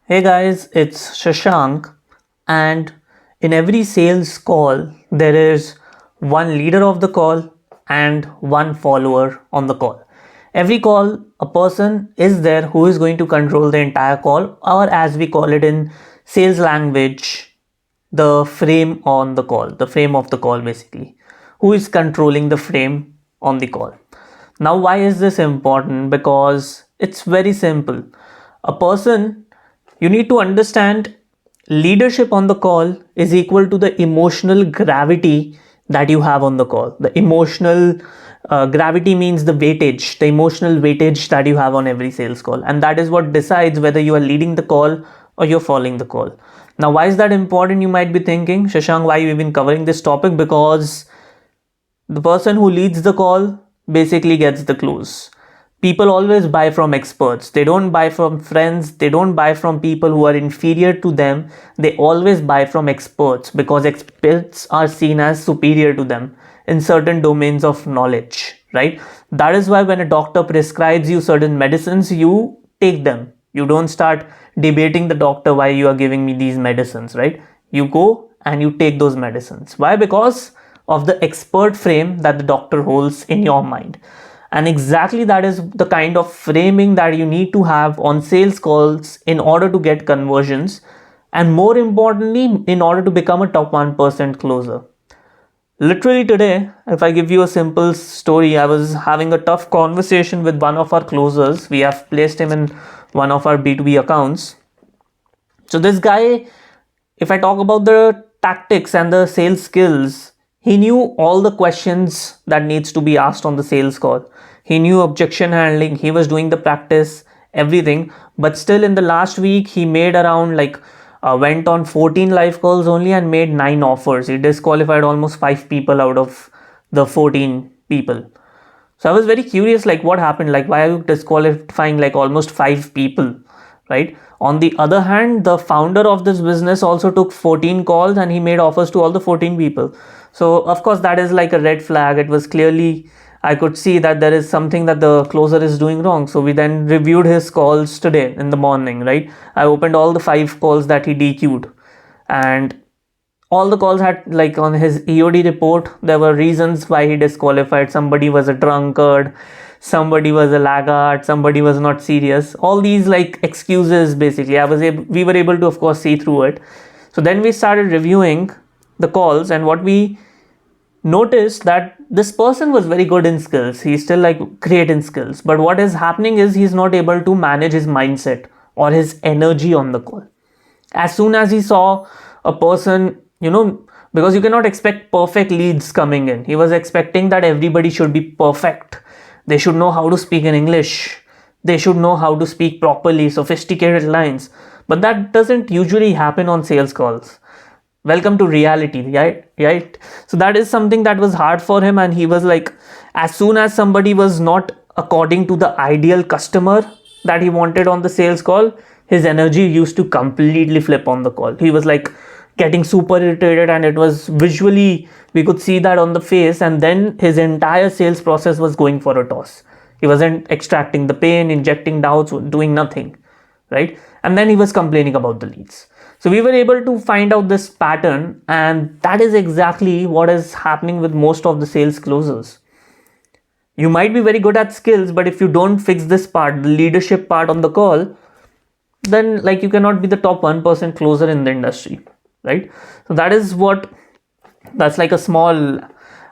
Hey guys, it's Shashank, and in every sales call, there is one leader of the call and one follower on the call. Every call, a person is there who is going to control the entire call, or as we call it in sales language, the frame on the call, the frame of the call basically. Who is controlling the frame on the call? Now, why is this important? Because it's very simple. A person, you need to understand, leadership on the call is equal to the emotional gravity that you have on the call. The emotional gravity means the weightage, the emotional weightage that you have on every sales call. And that is what decides whether you are leading the call or you're following the call. Now, why is that important? You might be thinking, Shashank, why are you even covering this topic? Because the person who leads the call basically gets the clues. People always buy from experts. They don't buy from friends. They don't buy from people who are inferior to them. They always buy from experts because experts are seen as superior to them in certain domains of knowledge, right? That is why when a doctor prescribes you certain medicines, you take them. You don't start debating the doctor why you are giving me these medicines, right? You go and you take those medicines. Why? Because of the expert frame that the doctor holds in your mind. And exactly that is the kind of framing that you need to have on sales calls in order to get conversions, and more importantly, in order to become a top 1% closer. Literally today, if I give you a simple story, I was having a tough conversation with one of our closers. We have placed him in one of our B2B accounts. So this guy, if I talk about the tactics and the sales skills, he knew all the questions that needs to be asked on the sales call. He knew objection handling, he was doing the practice, everything. But still in the last week, he made around went on 14 live calls only and made 9 offers. He disqualified almost 5 people out of the 14 people. So I was very curious, like what happened? Like why are you disqualifying like almost 5 people, right? On the other hand, the founder of this business also took 14 calls and he made offers to all the 14 people. So of course that is like a red flag. It was clearly, I could see that there is something that the closer is doing wrong. So we then reviewed his calls today in the morning, right? I opened all the 5 calls that he DQ'd, and all the calls had, like, on his EOD report, there were reasons why he disqualified. Somebody was a drunkard, somebody was a laggard, somebody was not serious. All these like excuses basically. We were able to of course see through it. So then we started reviewing the calls, and what we noticed that this person was very good in skills. He's still like great in skills, but what is happening is he's not able to manage his mindset or his energy on the call. As soon as he saw a person, because you cannot expect perfect leads coming in, he was expecting that everybody should be perfect. They should know how to speak in English, they should know how to speak properly sophisticated lines, but that doesn't usually happen on sales calls. Welcome to reality, right? So that is something that was hard for him, and he was like, as soon as somebody was not according to the ideal customer that he wanted on the sales call, his energy used to completely flip on the call. He was like getting super irritated, and it was visually, we could see that on the face, and then his entire sales process was going for a toss. He wasn't extracting the pain, injecting doubts, doing nothing, right? And then he was complaining about the leads. So we were able to find out this pattern, and that is exactly what is happening with most of the sales closers. You might be very good at skills, but if you don't fix this part, the leadership part on the call, then like you cannot be the top 1% closer in the industry, right? So that's like a small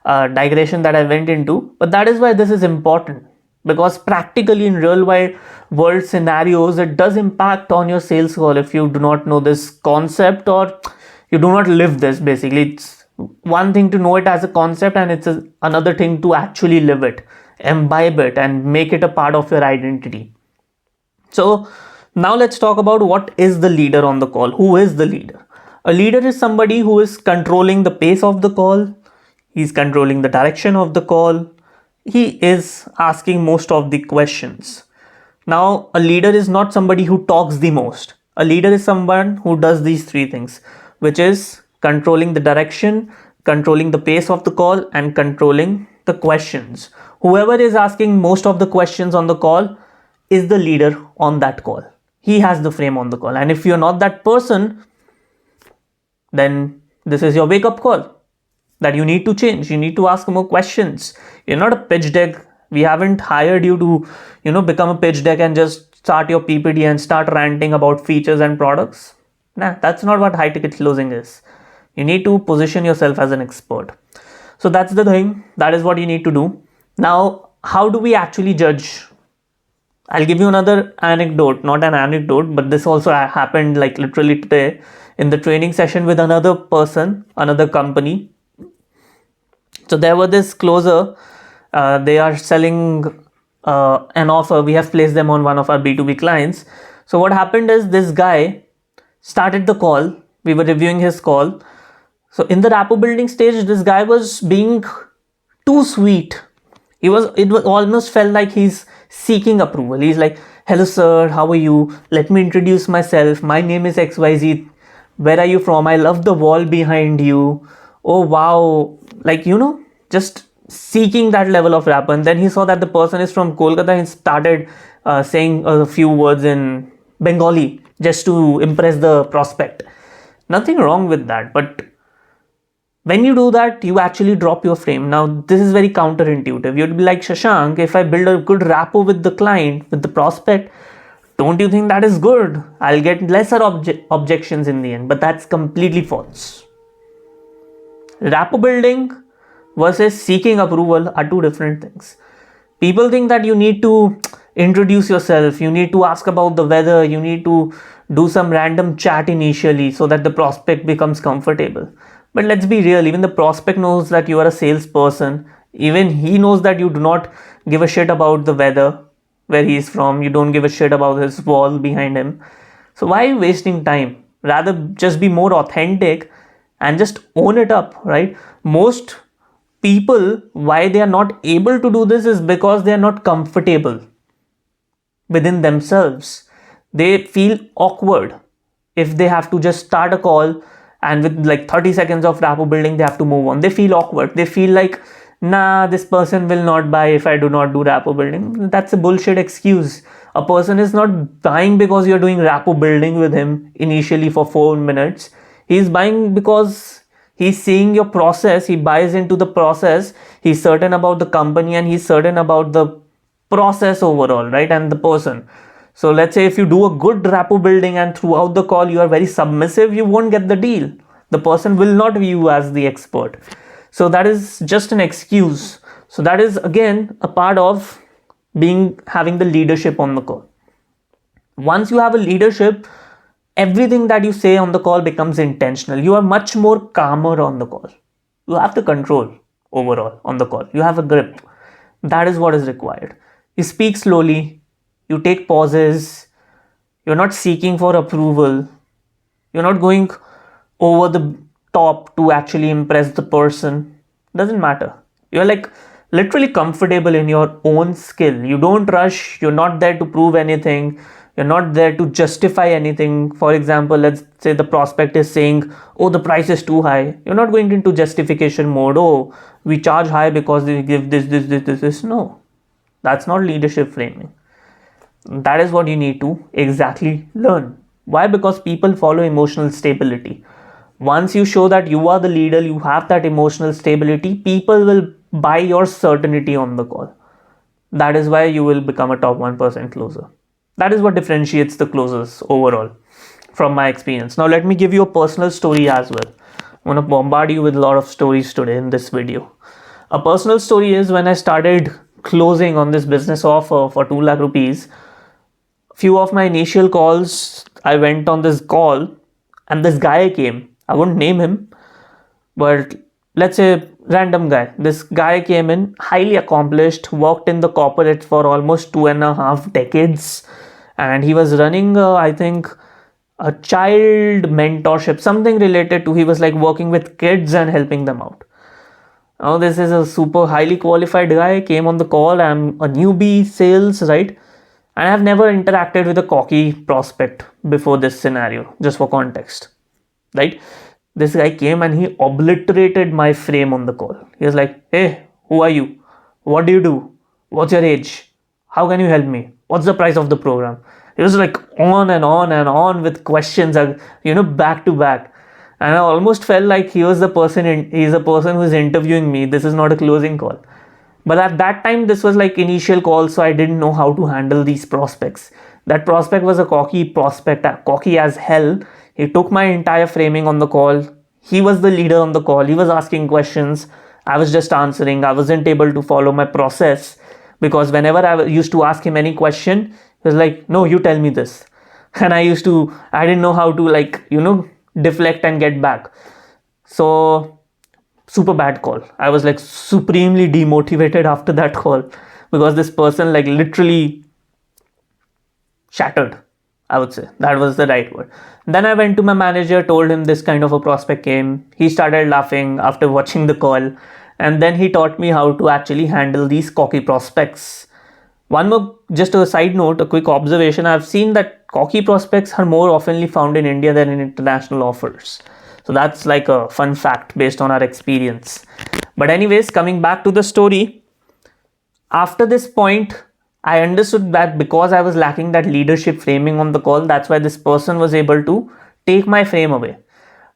digression that I went into, but that is why this is important, because practically in real world scenarios, it does impact on your sales call if you do not know this concept or you do not live this. Basically, it's one thing to know it as a concept, and it's another thing to actually live it, imbibe it, and make it a part of your identity. So now let's talk about what is the leader on the call. Who is the leader? A leader is somebody who is controlling the pace of the call. He's controlling the direction of the call. He is asking most of the questions. Now, a leader is not somebody who talks the most. A leader is someone who does these 3 things, which is controlling the direction, controlling the pace of the call, and controlling the questions. Whoever is asking most of the questions on the call is the leader on that call, he has the frame on the call. And if you're not that person, then this is your wake up call that you need to change. You need to ask more questions. You're not a pitch deck. We haven't hired you to, become a pitch deck and just start your PPT and start ranting about features and products. Nah, that's not what high ticket closing is. You need to position yourself as an expert. So that's the thing. That is what you need to do. Now, how do we actually judge? I'll give you another anecdote, not an anecdote, but this also happened like literally today in the training session with another person, another company. So there were this closer, they are selling an offer. We have placed them on one of our B2B clients. So what happened is this guy started the call. We were reviewing his call. So in the rapport building stage, this guy was being too sweet. It almost felt like he's seeking approval. He's like, hello sir, how are you? Let me introduce myself. My name is XYZ. Where are you from? I love the wall behind you. Oh wow. Like, just seeking that level of rapport. And then he saw that the person is from Kolkata. He started saying a few words in Bengali just to impress the prospect. Nothing wrong with that, but when you do that, you actually drop your frame. Now, this is very counterintuitive. You'd be like, Shashank, if I build a good rapport with the client, with the prospect, don't you think that is good? I'll get lesser objections in the end. But that's completely false. Rapport building versus seeking approval are two different things. People think that you need to introduce yourself, you need to ask about the weather, you need to do some random chat initially so that the prospect becomes comfortable. But let's be real, even the prospect knows that you are a salesperson. Even he knows that you do not give a shit about the weather, where he is from. You don't give a shit about his wall behind him. So why are you wasting time? Rather just be more authentic and just own it up, right? Most people, why they are not able to do this is because they are not comfortable within themselves. They feel awkward if they have to just start a call and with like 30 seconds of rapport building, they have to move on. They feel awkward. They feel like, nah, this person will not buy if I do not do rapport building. That's a bullshit excuse. A person is not buying because you're doing rapport building with him initially for 4 minutes. He's buying because he's seeing your process. He buys into the process. He's certain about the company and he's certain about the process overall, right? And the person. So let's say if you do a good rapport building and throughout the call you are very submissive, you won't get the deal. The person will not view you as the expert. So that is just an excuse. So that is again a part of having the leadership on the call. Once you have a leadership, everything that you say on the call becomes intentional. You are much more calmer on the call. You have the control overall on the call. You have a grip. That is what is required. You speak slowly. You take pauses. You're not seeking for approval. You're not going over the top to actually impress the person. Doesn't matter. You're like literally comfortable in your own skill. You don't rush. You're not there to prove anything. You're not there to justify anything. For example, let's say the prospect is saying, oh, the price is too high. You're not going into justification mode. Oh, we charge high because we give this. No, that's not leadership framing. That is what you need to exactly learn. Why? Because people follow emotional stability. Once you show that you are the leader, you have that emotional stability, people will buy your certainty on the call. That is why you will become a top 1% closer. That is what differentiates the closers overall from my experience. Now let me give you a personal story as well. I'm going to bombard you with a lot of stories today in this video. A personal story is when I started closing on this business offer for 2 lakh rupees. Few of my initial calls, I went on this call and this guy came. I won't name him, but let's say random guy. This guy came in, highly accomplished, worked in the corporate for almost 2.5 decades. And he was running, I think, a child mentorship, something related to, he was like working with kids and helping them out. Now this is a super highly qualified guy, came on the call. I'm a newbie sales, right? And I have never interacted with a cocky prospect before this scenario, just for context, right? This guy came and he obliterated my frame on the call. He was like, hey, who are you? What do you do? What's your age? How can you help me? What's the price of the program? He was like on and on and on with questions, back to back. And I almost felt like he was the person, he's the person who's interviewing me. This is not a closing call. But at that time, this was like initial call, so I didn't know how to handle these prospects. That prospect was a cocky prospect, cocky as hell. He took my entire framing on the call. He was the leader on the call. He was asking questions. I was just answering. I wasn't able to follow my process because whenever I used to ask him any question, he was like, "No, you tell me this." And I didn't know how to deflect and get back. So super bad call. I was like supremely demotivated after that call because this person like literally shattered. I would say that was the right word. Then I went to my manager, told him this kind of a prospect came. He started laughing after watching the call, and then he taught me how to actually handle these cocky prospects. One more, just a side note, a quick observation. I've seen that cocky prospects are more oftenly found in India than in international offers. So that's like a fun fact based on our experience. But anyways, coming back to the story, after this point, I understood that because I was lacking that leadership framing on the call, that's why this person was able to take my frame away.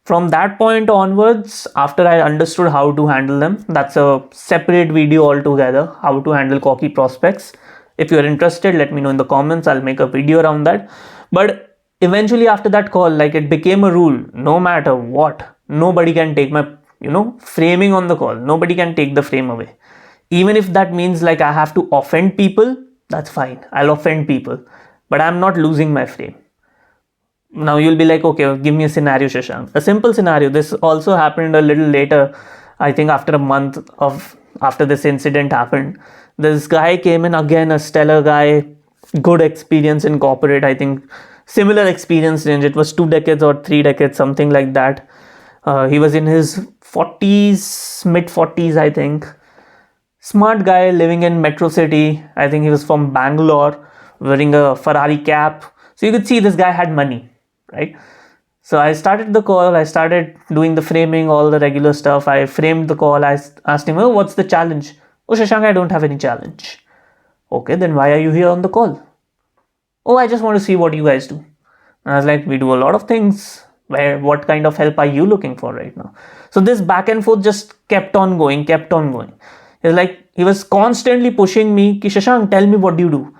From that point onwards, after I understood how to handle them, that's a separate video altogether, how to handle cocky prospects. If you're interested, let me know in the comments. I'll make a video around that. But eventually after that call, like it became a rule, no matter what, nobody can take my, framing on the call. Nobody can take the frame away. Even if that means like I have to offend people, that's fine. I'll offend people, but I'm not losing my frame. Now you'll be like, okay, give me a scenario, Shashank. A simple scenario. This also happened a little later. I think after a month after this incident happened, this guy came in again, a stellar guy, good experience in corporate. I think similar experience range. It was 2 decades or 3 decades, something like that. He was in his 40s, mid 40s, I think. Smart guy living in Metro City. I think he was from Bangalore, wearing a Ferrari cap. So you could see this guy had money, right? So I started the call. I started doing the framing, all the regular stuff. I framed the call. I asked him, "Oh, what's the challenge?" "Oh, Shashank, I don't have any challenge." "Okay, then why are you here on the call?" "Oh, I just want to see what you guys do." And I was like, "We do a lot of things. What kind of help are you looking for right now?" So this back and forth just kept on going, kept on going. He was constantly pushing me, "Ki Shashank, tell me what do you do?"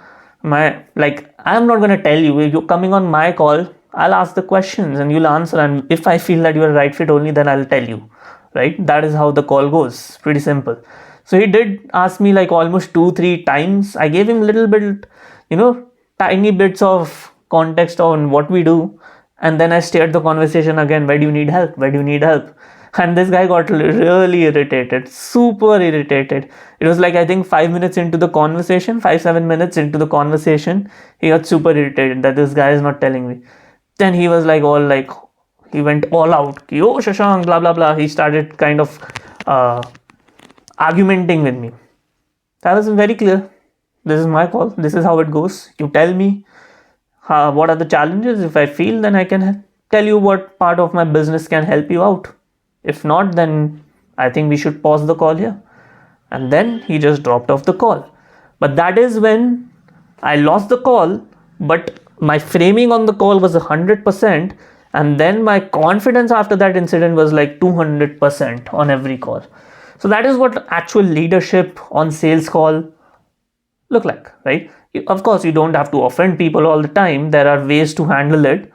I'm not gonna tell you. If you're coming on my call, I'll ask the questions and you'll answer. And if I feel that you're a right fit only, then I'll tell you. Right? That is how the call goes. Pretty simple. So he did ask me like almost 2-3 times. I gave him little bit, tiny bits of context on what we do. And then I steered the conversation again. Where do you need help? Where do you need help? And this guy got really irritated, super irritated. It was like, I think 5 minutes into the conversation, 5-7 minutes into the conversation, he got super irritated that this guy is not telling me. Then he was like, he went all out. "Oh, Shashank, blah, blah, blah." He started kind of argumenting with me. That was very clear. This is my call. This is how it goes. You tell me what are the challenges. If I feel, then I can tell you what part of my business can help you out. If not, then I think we should pause the call here. And then he just dropped off the call. But that is when I lost the call, but my framing on the call was 100%. And then my confidence after that incident was like 200% on every call. So that is what actual leadership on sales call look like, right? Of course, you don't have to offend people all the time. There are ways to handle it.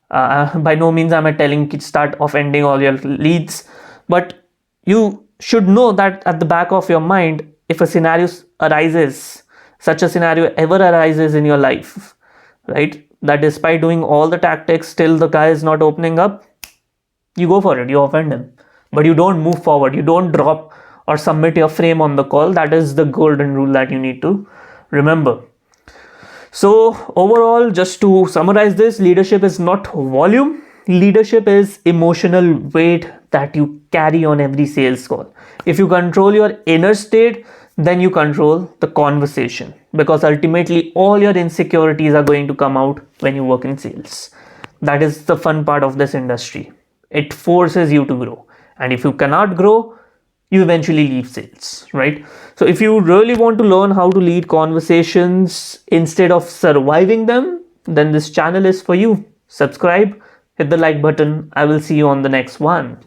By no means am I telling you to start offending all your leads, but you should know that at the back of your mind, if a scenario arises, such a scenario ever arises in your life, right? That despite doing all the tactics, still the guy is not opening up, you go for it, you offend him. But you don't move forward, you don't drop or submit your frame on the call. That is the golden rule that you need to remember. So overall, just to summarize this, leadership is not volume. Leadership is emotional weight that you carry on every sales call. If you control your inner state, then you control the conversation, because ultimately all your insecurities are going to come out when you work in sales. That is the fun part of this industry. It forces you to grow. And if you cannot grow, you eventually leave sales, right? So if you really want to learn how to lead conversations instead of surviving them, then this channel is for you. Subscribe, hit the like button. I will see you on the next one.